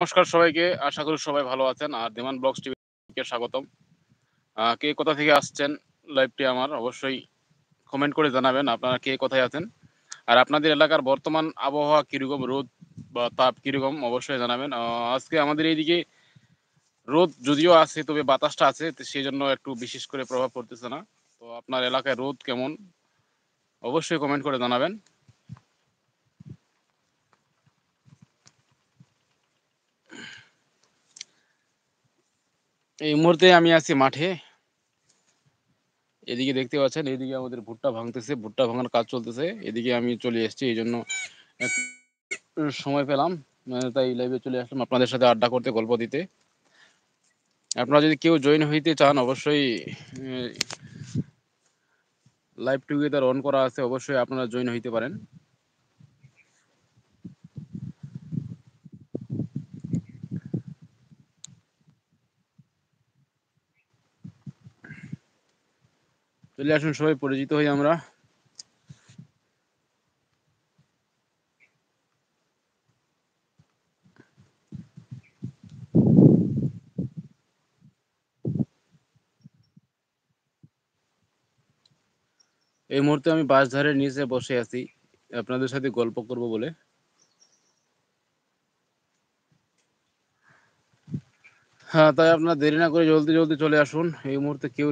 নমস্কার সবাইকে। আশা করি সবাই ভালো আছেন। আর দিমান ব্লগস টিভিকে স্বাগতম। কে কোথা থেকে আসছেন লাইভটি আমার অবশ্যই কমেন্ট করে জানাবেন আপনারা কে কোথায় আছেন। আর আপনাদের এলাকার বর্তমান আবহাওয়া কিরকম, রোদ বা তাপ কিরকম অবশ্যই জানাবেন। আজকে আমাদের এইদিকে রোদ যদিও আছে তবে বাতাসটা আছে তো সেজন্য একটু বিশেষ করে প্রভাব পড়তেছে না। তো আপনার এলাকায় রোদ কেমন অবশ্যই কমেন্ট করে জানাবেন। এই মুহূর্তে আমি আছি মাঠে। এদিকে দেখতে পাচ্ছেন এদিকে আমাদের ভুট্টা ভাঙতেছে, ভুট্টা ভাঙার কাজ চলতেছে। এদিকে আমি চলে এসেছি এইজন্য একটু সময় পেলাম। তাই লাইভে চলে আসলাম আপনাদের সাথে আড্ডা করতে, গল্প দিতে। আপনারা যদি কেউ জয়েন হইতে চান অবশ্যই লাইভ টুগেদার অন করা আছে, অবশ্যই আপনারা জয়েন হইতে পারেন। চলে আসুন সবাই পরিচিত হই আমরা। এই মুহূর্তে আমি বাঁশঝাড়ের নিচে বসে আছি আপনাদের সাথে গল্প করব বলে। হ্যাঁ, তাই আপনারা দেরি না করে জলদি জলদি চলে আসুন। এই মুহূর্তে কেউ